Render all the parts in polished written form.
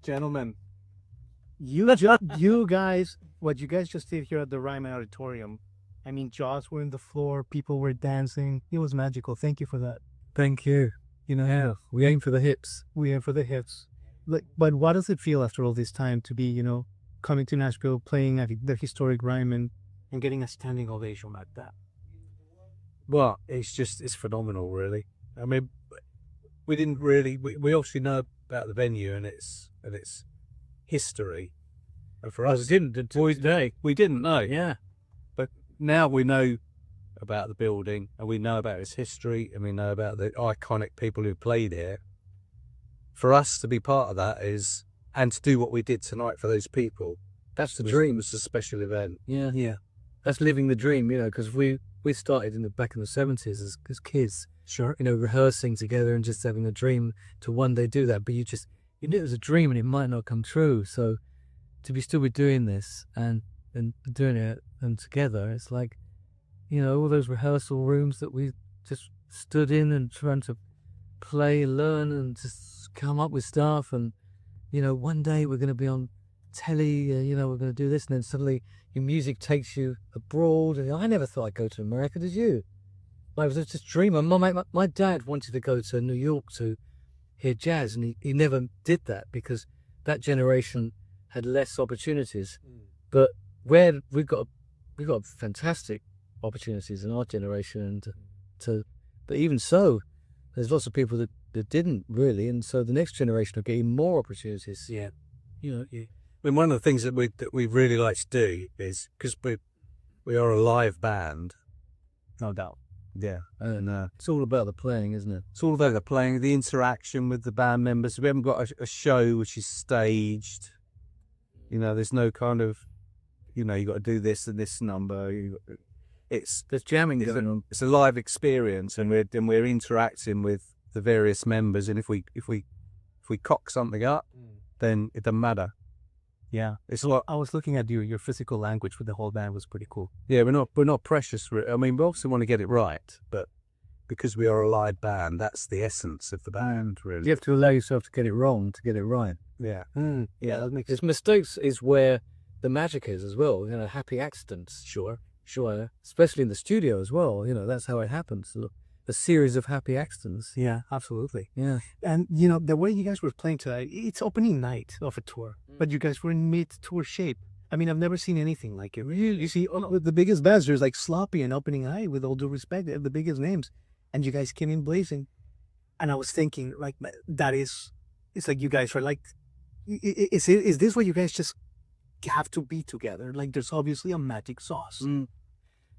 Gentlemen, you guys, what you guys just did here at the Ryman Auditorium. I mean, jaws were in the floor, people were dancing. It was magical. Thank you for that. Thank you. You know, Yeah, we aim for the hips. we are for the hits. Like, but what does it feel after all this time to be, coming to Nashville, playing at the historic Ryman, and getting a standing ovation like that? Well, it's phenomenal, really. I mean, we didn't really, we obviously know about the venue and its history. And for us, we didn't know. Yeah. But now we know about the building and we know about its history and we know about the iconic people who played here. For us to be part of that and to do what we did tonight for those people, that's the dream. It was a special event. Yeah. Yeah. That's living the dream, because we started back in the 70s as kids. Sure. Rehearsing together and just having a dream to one day do that. But you knew it was a dream and it might not come true. So to still be doing this and doing it and together, it's like, all those rehearsal rooms that we just stood in and trying to play, learn, and just come up with stuff. And, one day we're going to be on telly, we're going to do this. And then suddenly your music takes you abroad. And I never thought I'd go to America, did you? I was just dreaming. My dad wanted to go to New York to hear jazz, and he never did that because that generation had less opportunities. But where we've got fantastic opportunities in our generation, but even so, there's lots of people that didn't really, and so the next generation will get even more opportunities. Yeah, I mean, one of the things that we really like to do is, because we are a live band, No doubt. yeah, and It's all about the playing, isn't it? it's all about the playing, the interaction with the band members. We haven't got a show which is staged. There's no kind of, you got to do this and this number. There's jamming going on. It's a live experience, and we're interacting with the various members. And if we cock something up, then it doesn't matter. Yeah. It's a lot. I was looking at your physical language with the whole band was pretty cool. Yeah, we're not precious. I mean, we obviously want to get it right, but because we are a live band, that's the essence of the band, really. You have to allow yourself to get it wrong to get it right. Yeah. Yeah, that makes sense. Mistakes is where the magic is as well. Happy accidents. Sure. Especially in the studio as well. That's how it happens. A series of happy accidents. Yeah, absolutely. Yeah. And, the way you guys were playing tonight, it's opening night of a tour, but you guys were in mid-tour shape. I mean, I've never seen anything like it. Really, you see, the biggest bands, there's like Sloppy and Opening Eye, with all due respect, the biggest names. And you guys came in blazing. And I was thinking, like, it's like you guys are like, is this what you guys just have to be together? Like, there's obviously a magic sauce.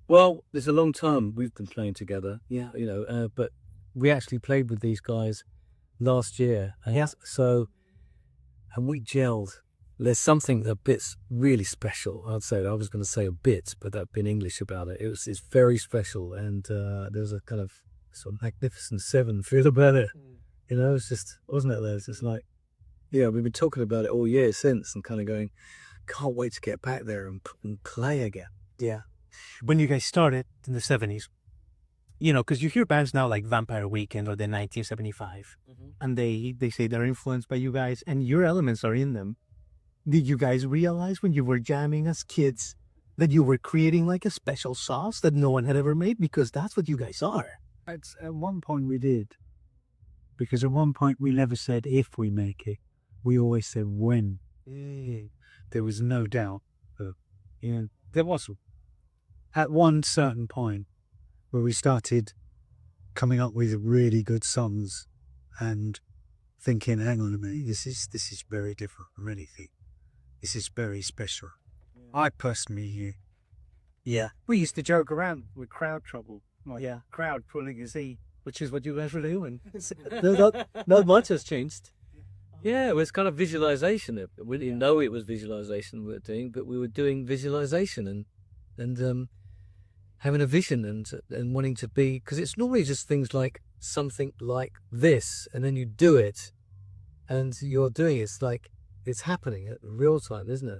Well, there's a long time we've been playing together. Yeah. But we actually played with these guys last year. So, and we gelled. There's something a bit's really special. I was going to say a bit, but that'd been English about it. It's very special, and there's a kind of sort of Magnificent Seven feel about it. It's just, wasn't it? There, it's just like, we've been talking about it all year since, and kind of going, can't wait to get back there and play again. Yeah. When you guys started in the 70s, because you hear bands now like Vampire Weekend or the 1975, and they say they're influenced by you guys, and your elements are in them. Did you guys realize when you were jamming as kids that you were creating like a special sauce that no one had ever made? Because that's what you guys are. At one point we did. Because at one point we never said if we make it. We always said when. There was no doubt. There was at one certain point where we started coming up with really good songs and thinking, hang on a minute, this is very different from anything. This is very special. I personally, We used to joke around with crowd trouble. Crowd pulling his E, which is what you guys were doing. Not much has changed. Yeah, it was kind of visualization. We didn't know it was visualization we were doing, but we were doing visualization and having a vision and wanting to be, because it's normally just things like something like this, and then you do it, and you're doing it. It's like it's happening at real time, isn't it?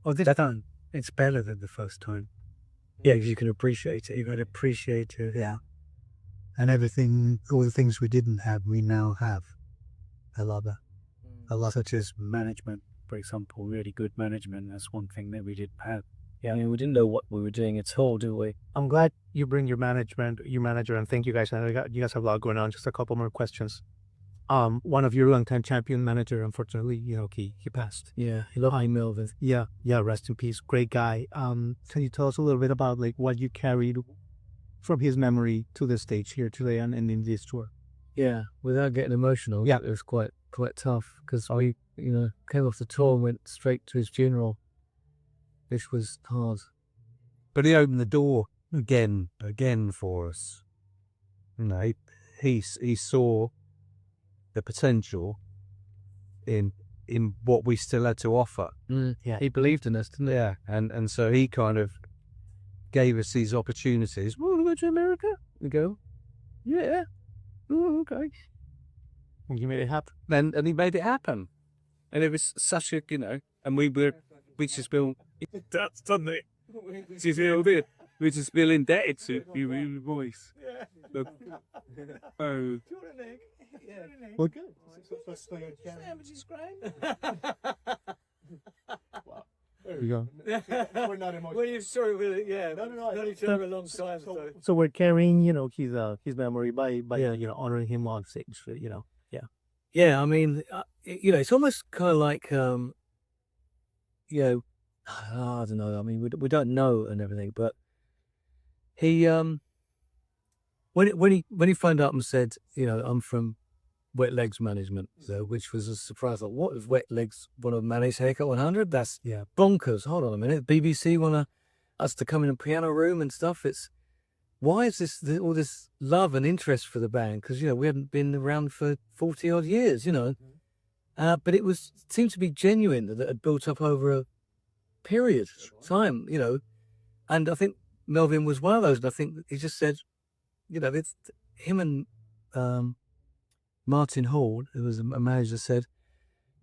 oh, this time, it's better than the first time. Yeah, if you can appreciate it. You got to appreciate it. Yeah. And everything, all the things we didn't have, we now have. I love that. a lot, such as management, for example, really good management. That's one thing that we didn't have. Yeah, I mean, we didn't know what we were doing at all, did we? I'm glad you bring your manager, and thank you guys. You guys have a lot going on. Just a couple more questions. One of your longtime champion manager, unfortunately, he passed. Yeah, he loved me, Melvin. Yeah, rest in peace. Great guy. Can you tell us a little bit about like what you carried from his memory to the stage here today and in this tour? Yeah, without getting emotional, Yeah. it was quite tough because we, came off the tour and went straight to his funeral, which was hard. But he opened the door again for us. He saw the potential in what we still had to offer. Yeah. He believed in us, didn't he? Yeah, and so he kind of gave us these opportunities. Well, we'll go to America. We go, yeah, oh, okay. And you made it happen. And he made it happen. And it was such a, and we just feel, that's done it. We just feel indebted to you, voice. Look, oh. Well, good. There we go. We're not emotional. Well, you're sorry with it, yeah. No. Known each other a long time. So we're carrying, his memory by honoring him on stage. Yeah, I mean, it's almost kind of like, I don't know. I mean, we don't know and everything, but he, when he phoned up and said, I'm from Wet Legs Management, which was a surprise. Like, what if Wet Legs want to manage Haircut 100? That's bonkers. Hold on a minute. BBC want us to come in a piano room and stuff. Why is this all this love and interest for the band? Because we hadn't been around for 40 odd years, but it seemed to be genuine that it had built up over a period of time, and I think Melvin was one of those. And I think he just said, it's him and Martin Hall, who was a manager, said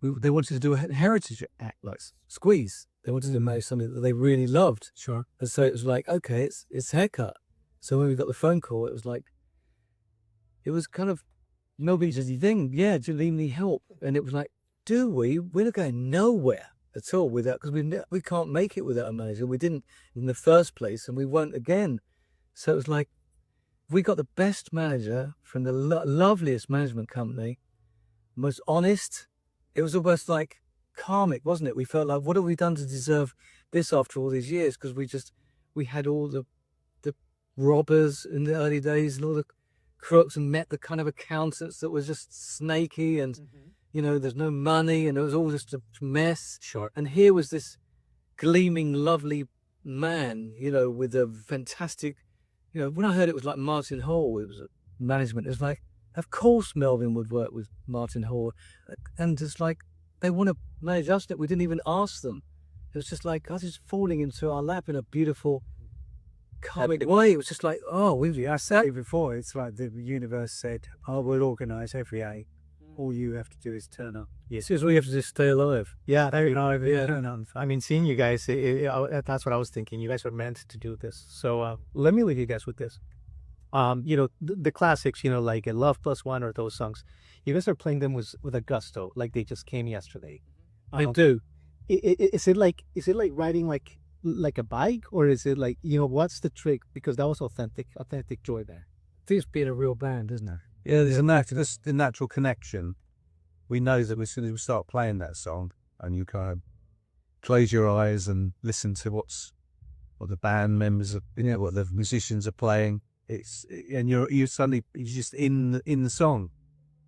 they wanted to do a heritage act like Squeeze. They wanted to manage something that they really loved. Sure. And so it was like, okay, it's Haircut. So when we got the phone call, it was kind of Melvin's thing. Yeah, do you need help? And it was like, do we? We're not going nowhere at all without, because we can't make it without a manager. We didn't in the first place, and we won't again. So it was like, we got the best manager from the loveliest management company, most honest. It was almost like karmic, wasn't it? We felt like, what have we done to deserve this after all these years? Because we had all the robbers in the early days and all the crooks, and met the kind of accountants that was just snaky and there's no money and it was all just a mess. Sure. And here was this gleaming, lovely man, with a fantastic, when I heard it was like Martin Hall, it was a management, it was like, of course Melvin would work with Martin Hall. And it's like, they want to manage us, that we didn't even ask them. It was just like, us just falling into our lap in a beautiful, comic way. It was just like, I said it before, it's like the universe said, we'll organise every A. All you have to do is turn up. yes, all you have to do is stay alive. Yeah, there you go. Yeah. Turn on. I mean, seeing you guys, that's what I was thinking. You guys were meant to do this. So let me leave you guys with this. The classics, like Love Plus One or those songs. You guys are playing them with a gusto, like they just came yesterday. I do. Is it like riding like a bike, or is it like, what's the trick? Because that was authentic joy there. I think it's being a real band, isn't it? Yeah, there's the natural connection. We know that as soon as we start playing that song, and you kind of close your eyes and listen to what the band members are, what the musicians are playing. And you're just in the song.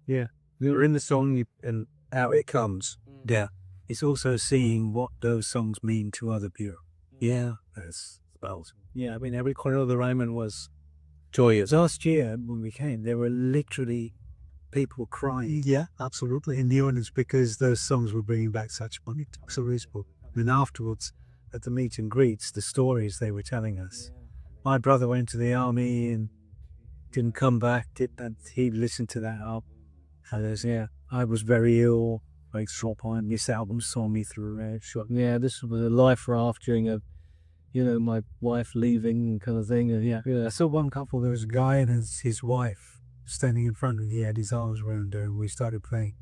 Yeah, you're in the song, and out it comes. Yeah, it's also seeing what those songs mean to other people. Yeah, that's spells. Yeah, I mean, every corner of the Ryman was joyous. Last year when we came, there were literally people crying. Yeah, absolutely. In the audience, because those songs were bringing back such money. Absolutely. And afterwards, at the meet and greets, the stories they were telling us. My brother went to the army and didn't come back. He listened to that album. And I was very ill. Like Stropine, this album saw me through a shot. Yeah, this was a life raft during my wife leaving kind of thing. I saw one couple, there was a guy and his wife standing in front of him. He had his arms around her and we started playing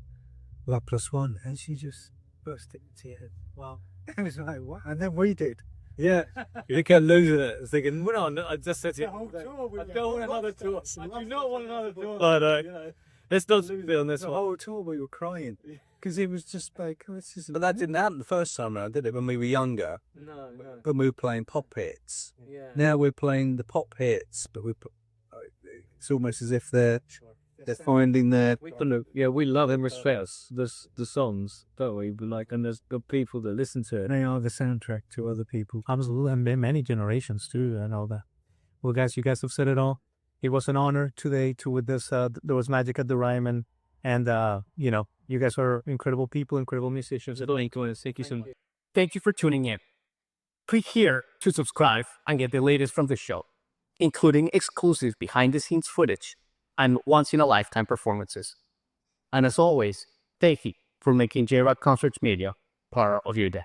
like +1, and she just burst into tears. Wow. I was like, what? And then we did. Yeah, you kept losing it. I was thinking, well, no, I just said to you, whole tour we I went. don't want another tour. I do not want another tour. Let's not be on this The one. whole tour we were crying because it was just like, oh, this is. But that didn't happen the first time around, did it? When we were younger, No, no. when we were playing pop hits. Yeah. Now we're playing the pop hits, but it's almost as if they're finding their. Yeah, we love and respect the songs, don't we? But like, and there's good people that listen to it. They are the soundtrack to other people. Absolutely, and many generations too, and all that. Well, guys, you guys have said it all. It was an honor today to with this. There was magic at the Ryman, and you know, you guys are incredible people, incredible musicians. Thank you so much. Thank you for tuning in. Click here to subscribe and get the latest from the show, including exclusive behind-the-scenes footage and once-in-a-lifetime performances. And as always, thank you for making J-Rock Concerts Media part of your day.